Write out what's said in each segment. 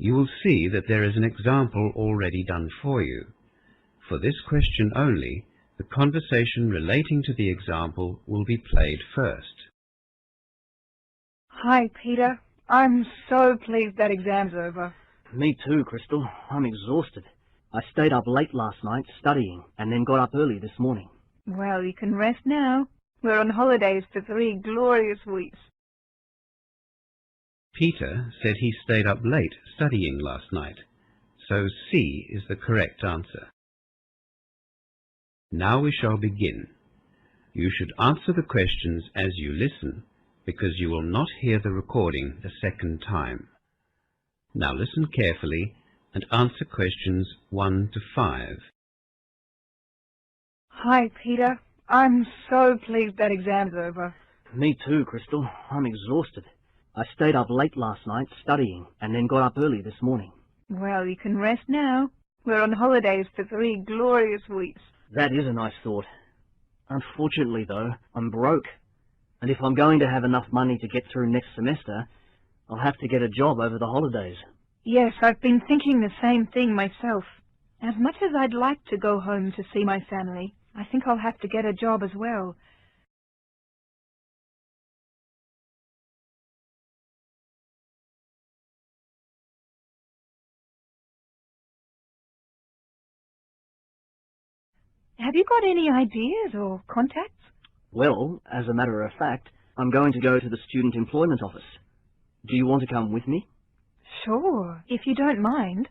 You will see that there is an example already done for you. For this question only, the conversation relating to the example will be played first. Hi, Peter. I'm so pleased that exam's over. Me too, Crystal. I'm exhausted. I stayed up late last night studying and then got up early this morning. Well, you can rest now. We're on holidays for 3 glorious weeks. Peter said he stayed up late studying last night, so C is the correct answer. Now we shall begin. You should answer the questions as you listen, because you will not hear the recording a second time. Now listen carefully and answer questions 1 to 5. Hi, Peter. I'm so pleased that exam's over. Me too, Crystal. I'm exhausted. I stayed up late last night studying and then got up early this morning. Well, you can rest now. We're on holidays for 3 glorious weeks. That is a nice thought. Unfortunately, though, I'm broke. And if I'm going to have enough money to get through next semester, I'll have to get a job over the holidays. Yes, I've been thinking the same thing myself. As much as I'd like to go home to see my family, I think I'll have to get a job as well. Have you got any ideas or contacts? Well, as a matter of fact, I'm going to go to the Student Employment Office. Do you want to come with me? Sure, if you don't mind.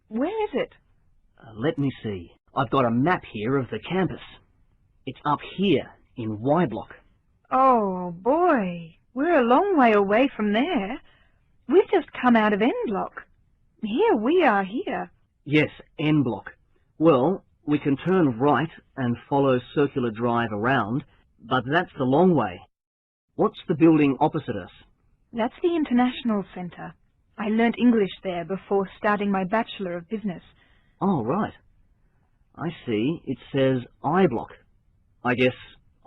Where is it? Let me see. I've got a map here of the campus. It's up here in Y Block. Oh, boy. We're a long way away from there. We've just come out of N Block. Here we are here. Yes, N Block. Well, we can turn right and follow Circular Drive around, but that's the long way. What's the building opposite us? That's the International Centre. I learnt English there before starting my Bachelor of Business. Oh, right. I see. It says I Block. I guess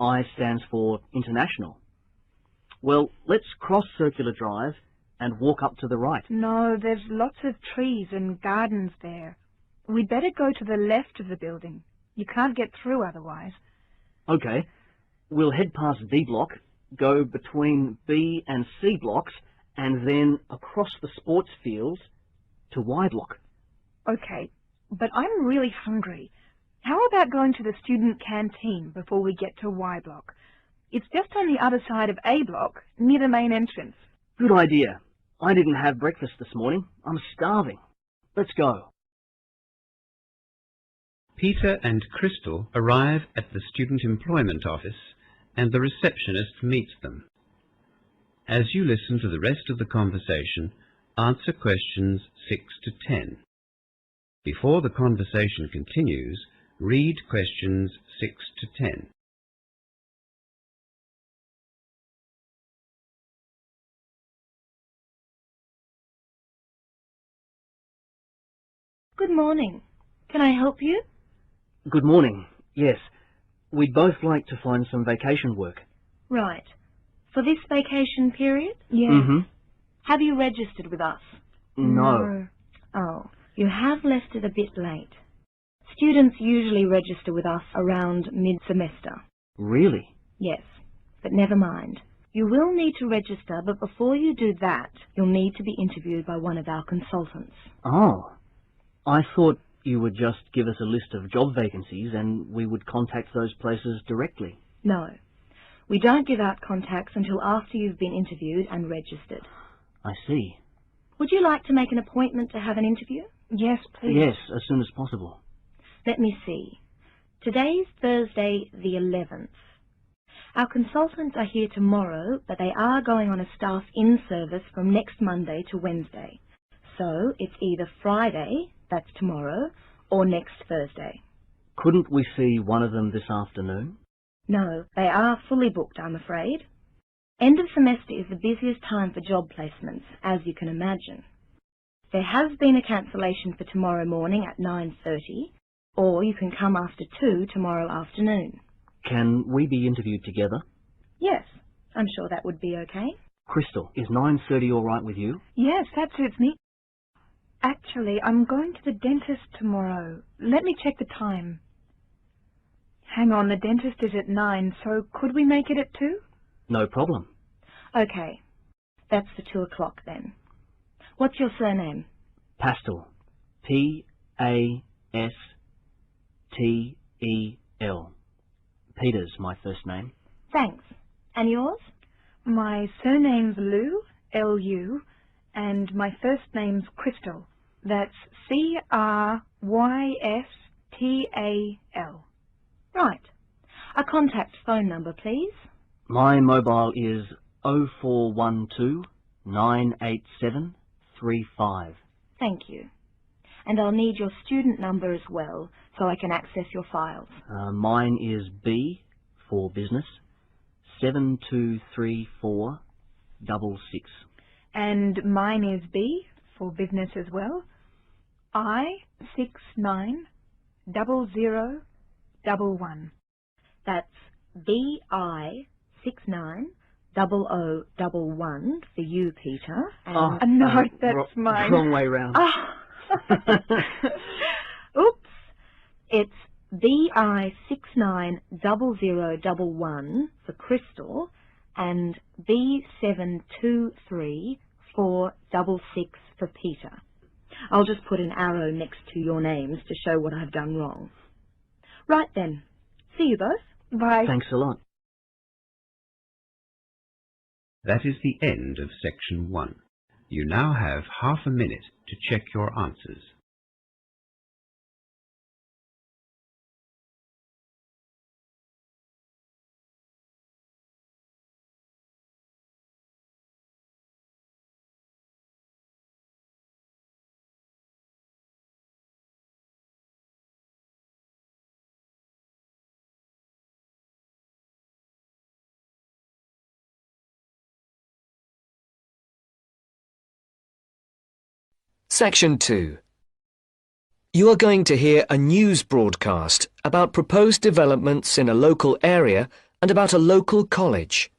I stands for International. Well, let's cross Circular Drive and walk up to the right. No, there's lots of trees and gardens there. We'd better go to the left of the building. You can't get through otherwise. Okay. We'll head past D Block, go between B and C blocks, and then across the sports fields to Y Block. Okay, but I'm really hungry. How about going to the student canteen before we get to Y Block? It's just on the other side of A Block, near the main entrance. Good idea. I didn't have breakfast this morning. I'm starving. Let's go. Peter and Crystal arrive at the Student Employment Office and the receptionist meets them. As you listen to the rest of the conversation, answer questions 6 to 10. Before the conversation continues, read questions 6 to 10. Good morning. Can I help you? Good morning. Yes. We'd both like to find some vacation work. Right. For this vacation period? Yes. Mm-hmm. Have you registered with us? No. Oh, you have left it a bit late. Students usually register with us around mid-semester. Really? Yes, but never mind. You will need to register, but before you do that, you'll need to be interviewed by one of our consultants. Oh. I thought you would just give us a list of job vacancies and we would contact those places directly. No. We don't give out contacts until after you've been interviewed and registered. I see. Would you like to make an appointment to have an interview? Yes, please. Yes, as soon as possible. Let me see. Today's Thursday the 11th. Our consultants are here tomorrow, but they are going on a staff in-service from next Monday to Wednesday. So it's either Friday, that's tomorrow, or next Thursday. Couldn't we see one of them this afternoon? No, they are fully booked, I'm afraid. End of semester is the busiest time for job placements, as you can imagine. There has been a cancellation for tomorrow morning at 9:30, or you can come after 2 tomorrow afternoon. Can we be interviewed together? Yes, I'm sure that would be okay. Crystal, is 9:30 all right with you? Yes, that suits me. Actually, I'm going to the dentist tomorrow. Let me check the time. Hang on, the dentist is at 9, so could we make it at 2? No problem. Okay, that's for 2 o'clock then. What's your surname? Pastel. P-A-S-T-E-L. Peter's my first name. Thanks. And yours? My surname's Lou, L-U, and my first name's Crystal. That's C-R-Y-S-T-A-L. Right. A contact phone number, please. My mobile is 0412 987 35. Thank you. And I'll need your student number as well, so I can access your files. Mine is B for business, 723466. And mine is B, for business as well, I690011. That's BI690011 for you, Peter. And No, that's mine. Wrong way round. Oops. it's BI690011 for Crystal and B723466 for Peter. I'll just put an arrow next to your names to show what I've done wrong. Right then. See you both. Bye. Thanks a lot. That is the end of section 1. You now have half a minute to check your answers. Section 2. You are going to hear a news broadcast about proposed developments in a local area and about a local college.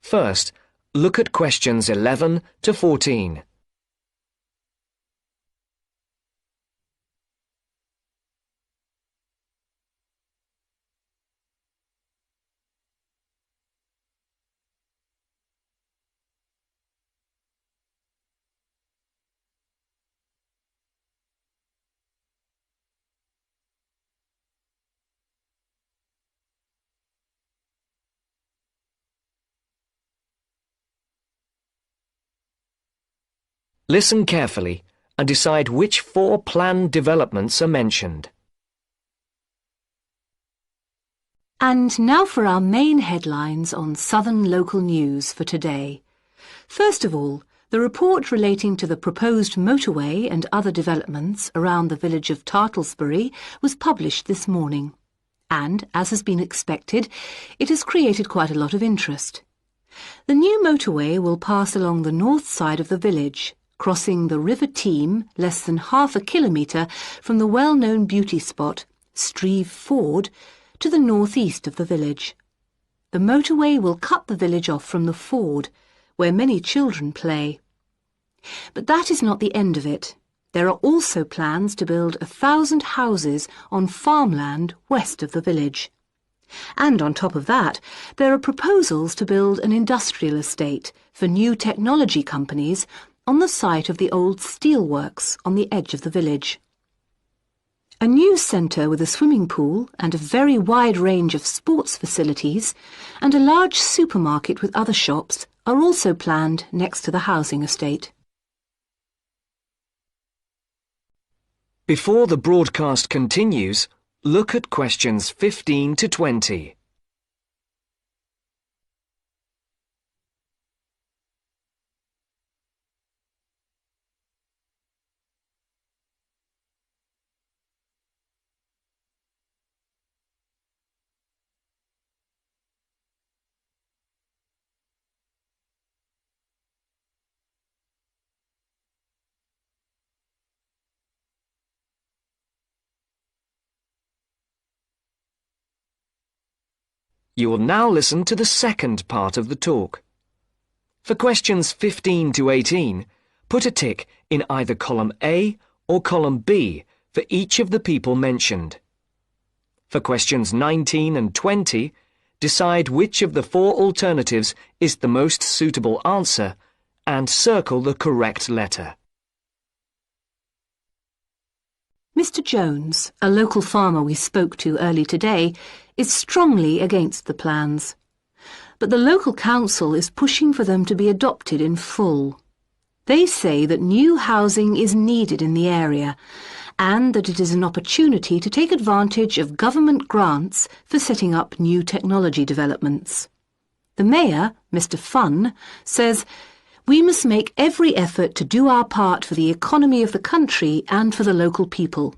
First, look at questions 11 to 14. Listen carefully and decide which 4 planned developments are mentioned. And now for our main headlines on Southern local news for today. First of all, the report relating to the proposed motorway and other developments around the village of Tartlesbury was published this morning. And, as has been expected, it has created quite a lot of interest. The new motorway will pass along the north side of the village, crossing the River Team less than half a kilometre from the well-known beauty spot, Streve Ford, to the northeast of the village. The motorway will cut the village off from the ford, where many children play. But that is not the end of it. There are also plans to build 1,000 houses on farmland west of the village. And on top of that, there are proposals to build an industrial estate for new technology companies on the site of the old steelworks on the edge of the village. A news centre with a swimming pool and a very wide range of sports facilities and a large supermarket with other shops are also planned next to the housing estate. Before the broadcast continues, look at questions 15 to 20. You will now listen to the second part of the talk. For questions 15 to 18, Put a tick in either column A or column B for each of the people mentioned. For questions 19 and 20, decide which of the 4 alternatives is the most suitable answer and circle the correct letter. Mr. Jones, a local farmer we spoke to early today, is strongly against the plans. But the local council is pushing for them to be adopted in full. They say that new housing is needed in the area and that it is an opportunity to take advantage of government grants for setting up new technology developments. The Mayor, Mr. Funn, says, "We must make every effort to do our part for the economy of the country and for the local people.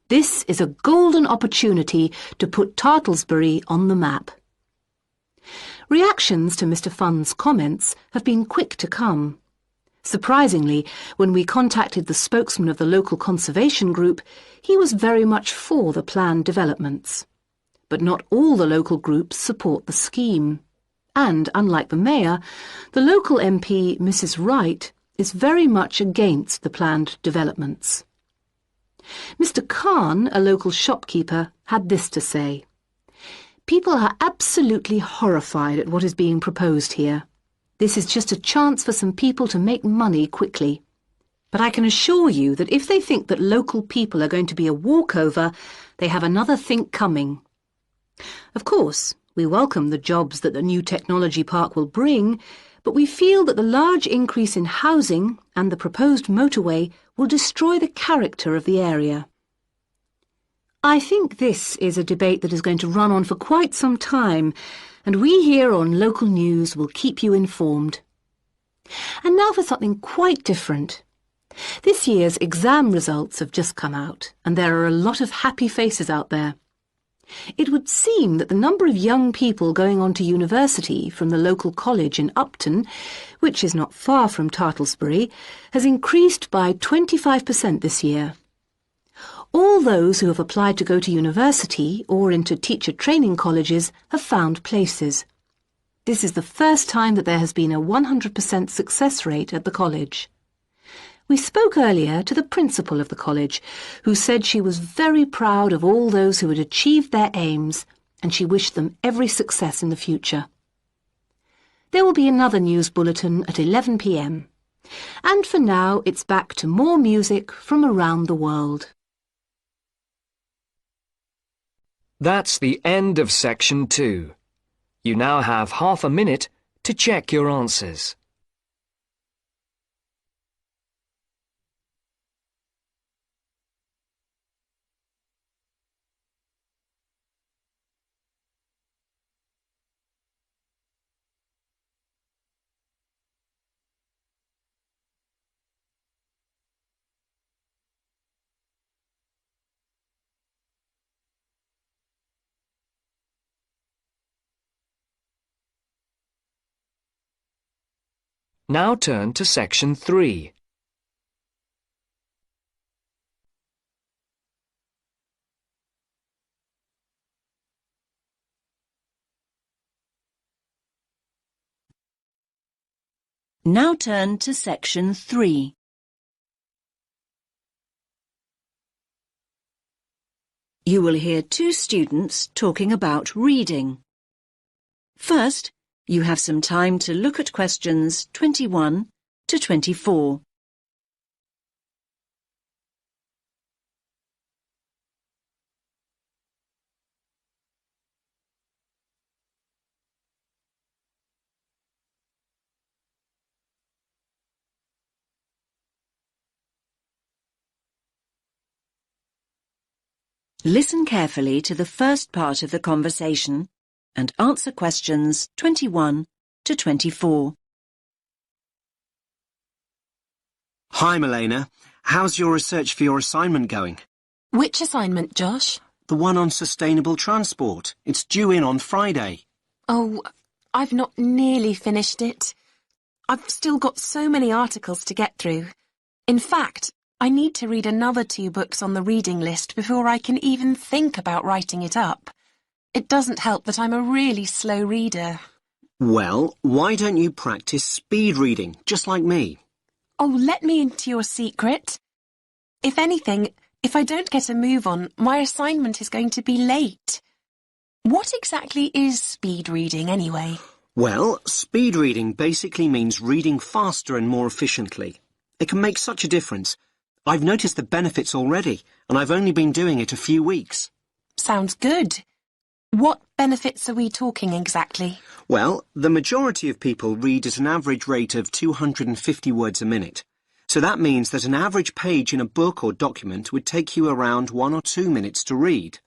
This is a golden opportunity to put Tartlesbury on the map." Reactions to Mr. Funn's comments have been quick to come. Surprisingly, when we contacted the spokesman of the local conservation group, he was very much for the planned developments. But not all the local groups support the scheme. And, unlike the Mayor, the local MP, Mrs. Wright, is very much against the planned developments. Mr. Khan, a local shopkeeper, had this to say: "People are absolutely horrified at what is being proposed here. This is just a chance for some people to make money quickly. But I can assure you that if they think that local people are going to be a walkover, they have another think coming. Of course, we welcome the jobs that the new technology park will bring, but we feel that the large increase in housing and the proposed motorway will destroy the character of the area." I think this is a debate that is going to run on for quite some time, and we here on Local News will keep you informed. And now for something quite different. This year's exam results have just come out, and there are a lot of happy faces out there. It would seem that the number of young people going on to university from the local college in Upton, which is not far from Tartlesbury, has increased by 25% this year. All those who have applied to go to university or into teacher training colleges have found places. This is the first time that there has been a 100% success rate at the college. We spoke earlier to the principal of the college, who said she was very proud of all those who had achieved their aims, and she wished them every success in the future. There will be another news bulletin at 11 p.m. And for now, it's back to more music from around the world. That's the end of section 2. You now have half a minute to check your answers. Now turn to section 3. Now turn to section 3. You will hear 2 students talking about reading. First, you have some time to look at questions 21 to 24. Listen carefully to the first part of the conversation and answer questions 21 to 24. Hi, Milena. How's your research for your assignment going? Which assignment, Josh? The one on sustainable transport. It's due in on Friday. Oh, I've not nearly finished it. I've still got so many articles to get through. In fact, I need to read another 2 books on the reading list before I can even think about writing it up. It doesn't help that I'm a really slow reader. Well, why don't you practice speed reading, just like me? Oh, let me into your secret. If anything, if I don't get a move on, my assignment is going to be late. What exactly is speed reading, anyway? Well, speed reading basically means reading faster and more efficiently. It can make such a difference. I've noticed the benefits already, and I've only been doing it a few weeks. Sounds good. What benefits are we talking exactly? Well, the majority of people read at an average rate of 250 words a minute. So that means that an average page in a book or document would take you around 1 or 2 minutes to read.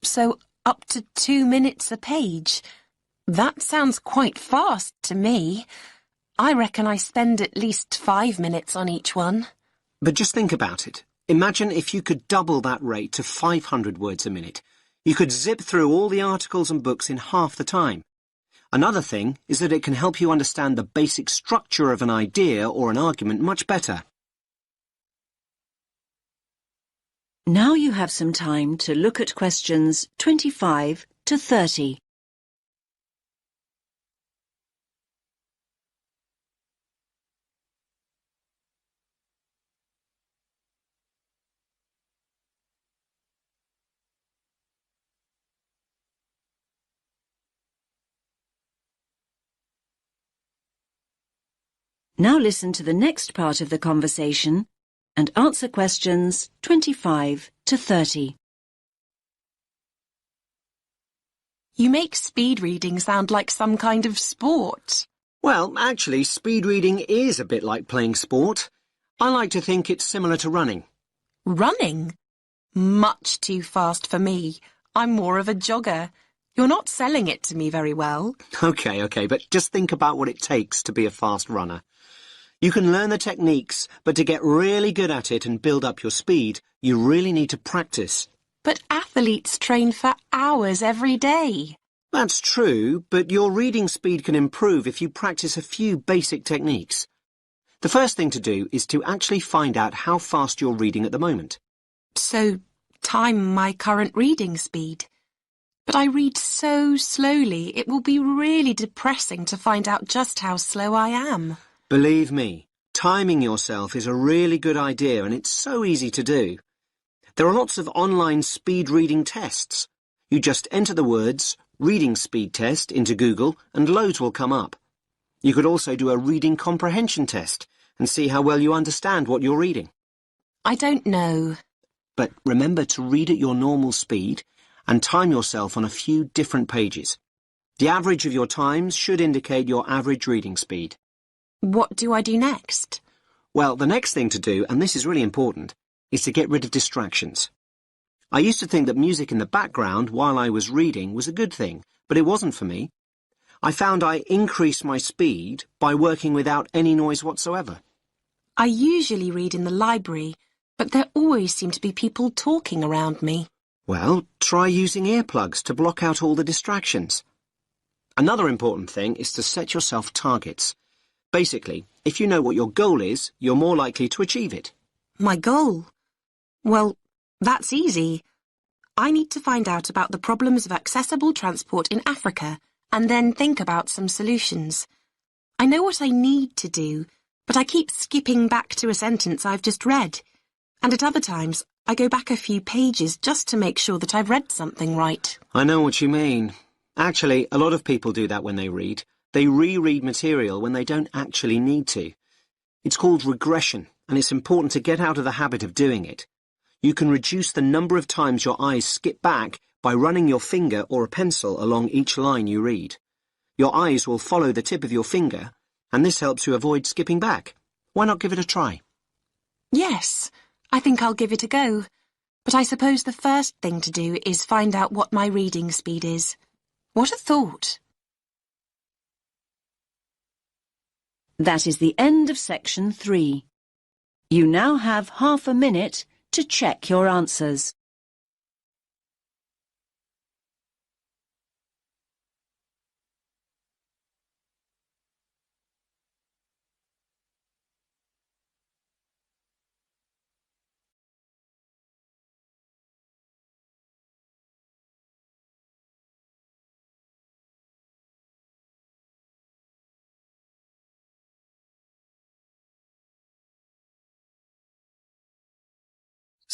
So up to 2 minutes a page. That sounds quite fast to me. I reckon I spend at least 5 minutes on each one. But just think about it. Imagine if you could double that rate to 500 words a minute. You could zip through all the articles and books in half the time. Another thing is that it can help you understand the basic structure of an idea or an argument much better. Now you have some time to look at questions 25 to 30. Now listen to the next part of the conversation and answer questions 25 to 30. You make speed reading sound like some kind of sport. Well, actually, speed reading is a bit like playing sport. I like to think it's similar to running. Running? Much too fast for me. I'm more of a jogger. You're not selling it to me very well. Okay, but just think about what it takes to be a fast runner. You can learn the techniques, but to get really good at it and build up your speed, you really need to practice. But athletes train for hours every day. That's true, but your reading speed can improve if you practice a few basic techniques. The first thing to do is to actually find out how fast you're reading at the moment. So, time my current reading speed. But I read so slowly, it will be really depressing to find out just how slow I am. Believe me, timing yourself is a really good idea and it's so easy to do. There are lots of online speed reading tests. You just enter the words reading speed test into Google and loads will come up. You could also do a reading comprehension test and see how well you understand what you're reading. I don't know. But remember to read at your normal speed and time yourself on a few different pages. The average of your times should indicate your average reading speed. What do I do next? Well, the next thing to do, and this is really important, is to get rid of distractions. I used to think that music in the background while I was reading was a good thing, but it wasn't for me. I found I increased my speed by working without any noise whatsoever. I usually read in the library, but there always seem to be people talking around me. Well, try using earplugs to block out all the distractions. Another important thing is to set yourself targets. Basically, if you know what your goal is, you're more likely to achieve it. My goal? Well, that's easy. I need to find out about the problems of accessible transport in Africa and then think about some solutions. I know what I need to do, but I keep skipping back to a sentence I've just read. And at other times, I go back a few pages just to make sure that I've read something right. I know what you mean. Actually, a lot of people do that when they read. They reread material when they don't actually need to. It's called regression, and it's important to get out of the habit of doing it. You can reduce the number of times your eyes skip back by running your finger or a pencil along each line you read. Your eyes will follow the tip of your finger, and this helps you avoid skipping back. Why not give it a try? Yes, I think I'll give it a go. But I suppose the first thing to do is find out what my reading speed is. What a thought! That is the end of section 3. You now have half a minute to check your answers.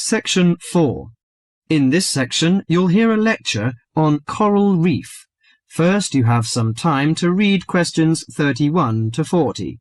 Section 4. In this section, you'll hear a lecture on coral reef. First, you have some time to read questions 31 to 40.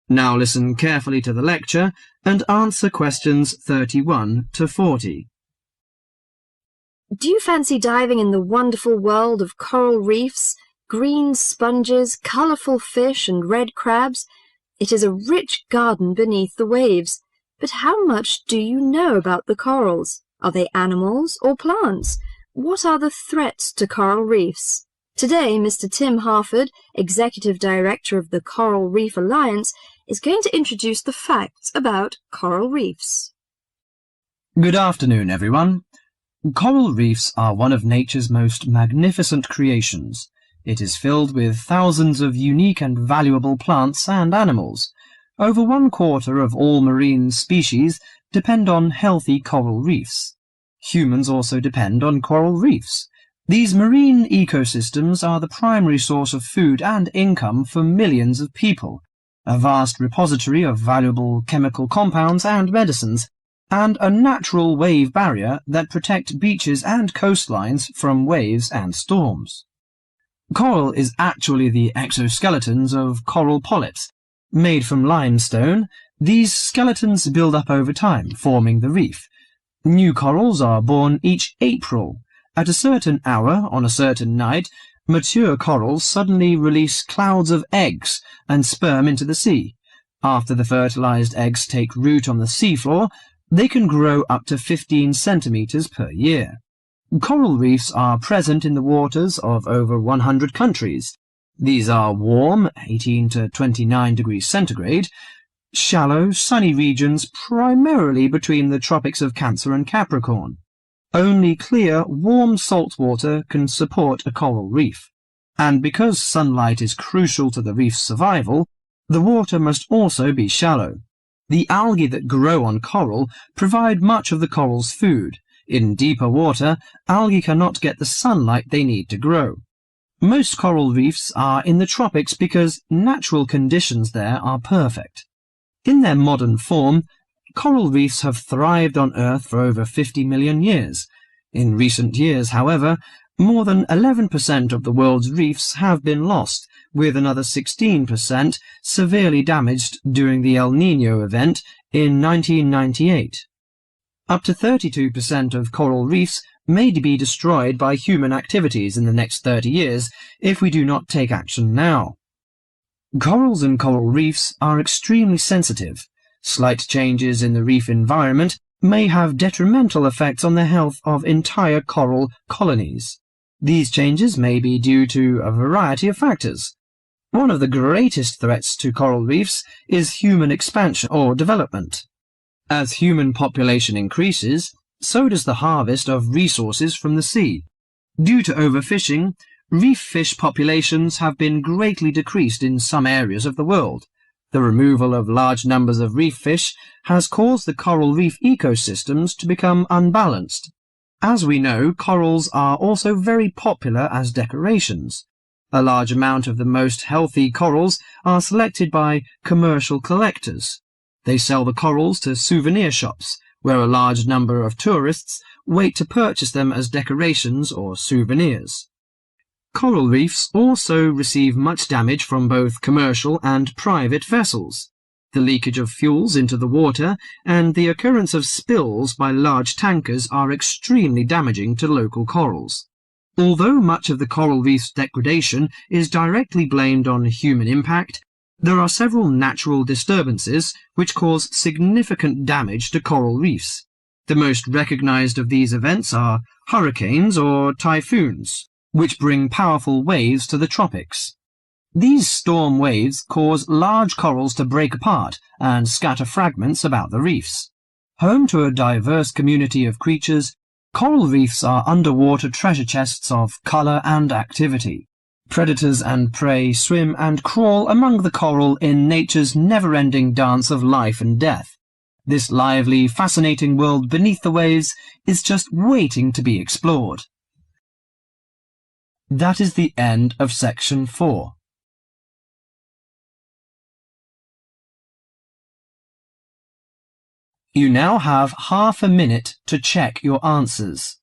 Now listen carefully to the lecture and answer questions 31 to 40. Do you fancy diving in the wonderful world of coral reefs, green sponges, colourful fish and red crabs? It is a rich garden beneath the waves. But how much do you know about the corals? Are they animals or plants? What are the threats to coral reefs? Today, Mr. Tim Harford, Executive Director of the Coral Reef Alliance, is going to introduce the facts about coral reefs. Good afternoon, everyone. Coral reefs are one of nature's most magnificent creations. It is filled with thousands of unique and valuable plants and animals. Over 1/4 of all marine species depend on healthy coral reefs. Humans also depend on coral reefs. These marine ecosystems are the primary source of food and income for millions of people, a vast repository of valuable chemical compounds and medicines, and a natural wave barrier that protect beaches and coastlines from waves and storms. Coral is actually the exoskeletons of coral polyps. Made from limestone, these skeletons build up over time, forming the reef. New corals are born each April. At a certain hour, on a certain night, mature corals suddenly release clouds of eggs and sperm into the sea. After the fertilized eggs take root on the seafloor, they can grow up to 15 centimeters per year. Coral reefs are present in the waters of over 100 countries. These are warm, 18 to 29 degrees centigrade, shallow, sunny regions primarily between the tropics of Cancer and Capricorn. Only clear, warm salt water can support a coral reef. And because sunlight is crucial to the reef's survival, the water must also be shallow. The algae that grow on coral provide much of the coral's food. In deeper water, algae cannot get the sunlight they need to grow. Most coral reefs are in the tropics because natural conditions there are perfect. In their modern form, coral reefs have thrived on Earth for over 50 million years. In recent years, however, more than 11% of the world's reefs have been lost, with another 16% severely damaged during the El Niño event in 1998. Up to 32% of coral reefs may be destroyed by human activities in the next 30 years if we do not take action now. Corals and coral reefs are extremely sensitive. Slight changes in the reef environment may have detrimental effects on the health of entire coral colonies. These changes may be due to a variety of factors. One of the greatest threats to coral reefs is human expansion or development. As human population increases, so does the harvest of resources from the sea. Due to overfishing, reef fish populations have been greatly decreased in some areas of the world. The removal of large numbers of reef fish has caused the coral reef ecosystems to become unbalanced. As we know, corals are also very popular as decorations. A large amount of the most healthy corals are selected by commercial collectors. They sell the corals to souvenir shops, where a large number of tourists wait to purchase them as decorations or souvenirs. Coral reefs also receive much damage from both commercial and private vessels. The leakage of fuels into the water and the occurrence of spills by large tankers are extremely damaging to local corals. Although much of the coral reef's degradation is directly blamed on human impact, there are several natural disturbances which cause significant damage to coral reefs. The most recognized of these events are hurricanes or typhoons, which bring powerful waves to the tropics. These storm waves cause large corals to break apart and scatter fragments about the reefs. Home to a diverse community of creatures, coral reefs are underwater treasure chests of colour and activity. Predators and prey swim and crawl among the coral in nature's never-ending dance of life and death. This lively, fascinating world beneath the waves is just waiting to be explored. That is the end of section 4. You now have half a minute to check your answers.